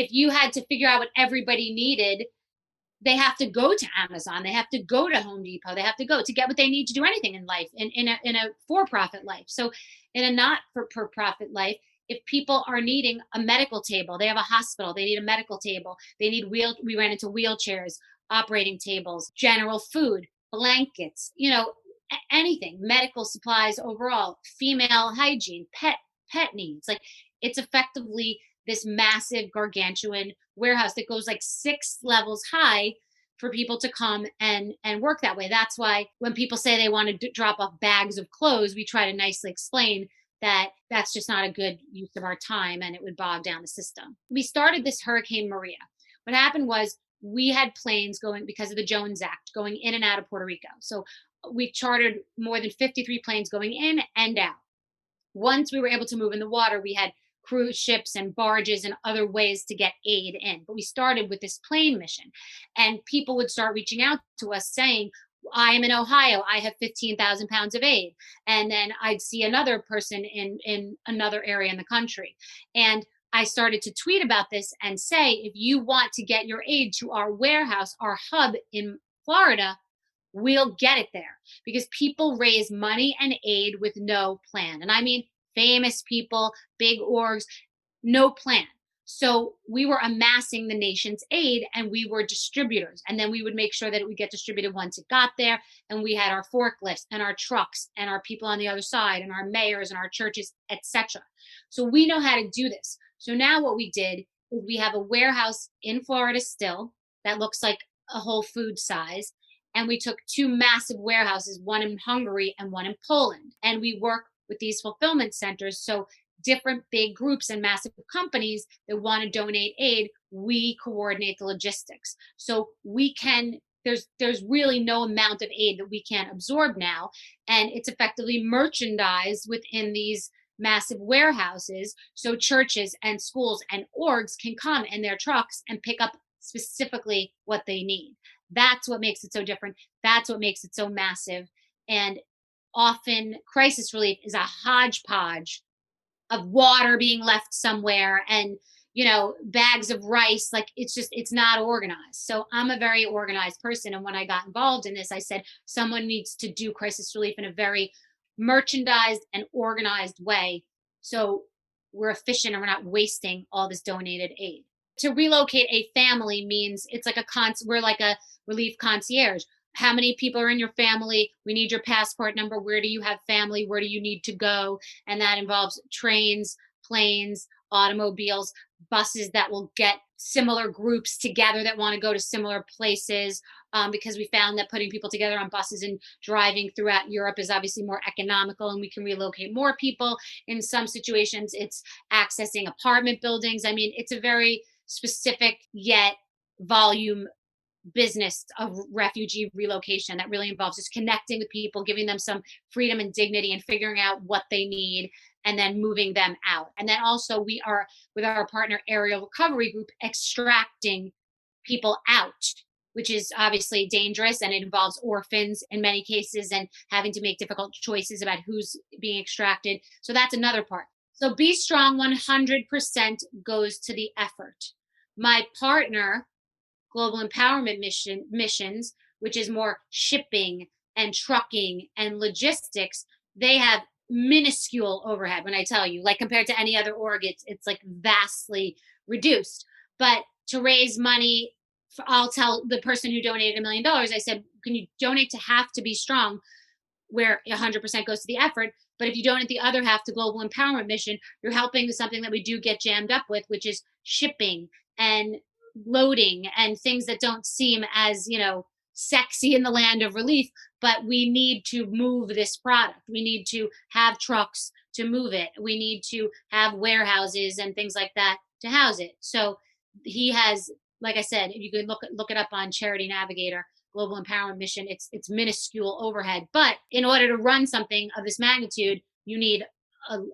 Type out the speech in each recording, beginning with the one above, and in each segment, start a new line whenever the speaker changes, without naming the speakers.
if you had to figure out what everybody needed, they have to go to Amazon, they have to go to Home Depot, they have to go to get what they need to do anything in life, in a for-profit life. So in a not for profit life, if people are needing a medical table, they have a hospital, they need a medical table, they need we ran into wheelchairs, operating tables, general food, blankets, anything, medical supplies overall, female hygiene, pet needs. Like, it's effectively this massive gargantuan warehouse that goes like 6 levels high for people to come and work that way. That's why when people say they want to drop off bags of clothes, we try to nicely explain that that's just not a good use of our time and it would bog down the system. We started this Hurricane Maria. What happened was we had planes going, because of the Jones Act, going in and out of Puerto Rico. So we chartered more than 53 planes going in and out. Once we were able to move in the water, we had cruise ships and barges and other ways to get aid in. But we started with this plane mission, and people would start reaching out to us saying, I am in Ohio, I have 15,000 pounds of aid. And then I'd see another person in another area in the country. And I started to tweet about this and say, if you want to get your aid to our warehouse, our hub in Florida, we'll get it there, because people raise money and aid with no plan. And I mean, famous people, big orgs, no plan. So we were amassing the nation's aid and we were distributors. And then we would make sure that it would get distributed once it got there. And we had our forklifts and our trucks and our people on the other side and our mayors and our churches, etc. So we know how to do this. So now what we did is we have a warehouse in Florida still that looks like a Whole Food size. And we took 2 massive warehouses, one in Hungary and one in Poland. And we work with these fulfillment centers. So different big groups and massive companies that want to donate aid, we coordinate the logistics. So we can, there's really no amount of aid that we can't absorb now. And it's effectively merchandised within these massive warehouses. So churches and schools and orgs can come in their trucks and pick up specifically what they need. That's what makes it so different. That's what makes it so massive. And often crisis relief is a hodgepodge of water being left somewhere and bags of rice. Like, it's not organized. So I'm a very organized person, and when I got involved in this, I said someone needs to do crisis relief in a very merchandised and organized way, so we're efficient and we're not wasting all this donated aid. To relocate a family means it's like we're like a relief concierge. How many people are in your family? We need your passport number. Where do you have family? Where do you need to go? And that involves trains, planes, automobiles, buses that will get similar groups together that want to go to similar places, because we found that putting people together on buses and driving throughout Europe is obviously more economical, and we can relocate more people. In some situations, it's accessing apartment buildings. I mean, it's a very specific yet volume business of refugee relocation that really involves just connecting with people, giving them some freedom and dignity, and figuring out what they need, and then moving them out. And then also we are, with our partner Aerial Recovery Group, extracting people out, which is obviously dangerous, and it involves orphans in many cases and having to make difficult choices about who's being extracted. So that's another part. So Bstrong 100% goes to the effort. My partner, Global Empowerment Missions, which is more shipping and trucking and logistics, they have minuscule overhead. When I tell you, like, compared to any other org, it's like vastly reduced. But to raise money, I'll tell the person who donated $1 million, I said, can you donate to half to Bstrong, where 100% goes to the effort? But if you donate the other half to Global Empowerment Mission, you're helping with something that we do get jammed up with, which is shipping and loading and things that don't seem as sexy in the land of relief, but we need to move this product. We need to have trucks to move it. We need to have warehouses and things like that to house it. So he has, like I said, you can look it up on Charity Navigator, Global Empowerment Mission. It's minuscule overhead, but in order to run something of this magnitude, you need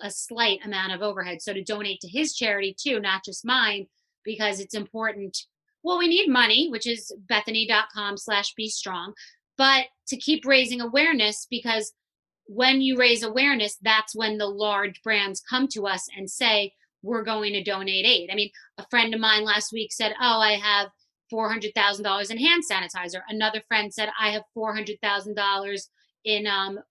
a slight amount of overhead. So to donate to his charity too, not just mine, because it's important. Well, we need money, which is Bethenny.com/Bstrong, but to keep raising awareness, because when you raise awareness, that's when the large brands come to us and say, we're going to donate aid. I mean, a friend of mine last week said, "Oh, I have $400,000 in hand sanitizer." Another friend said, "I have $400,000 in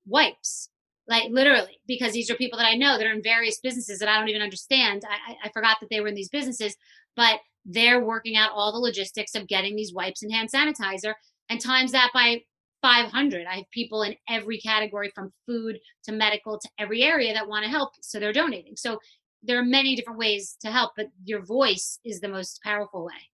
wipes." Like literally, because these are people that I know that are in various businesses that I don't even understand. I forgot that they were in these businesses, but they're working out all the logistics of getting these wipes and hand sanitizer, and times that by 500. I have people in every category from food to medical to every area that want to help. So they're donating. So there are many different ways to help, but your voice is the most powerful way.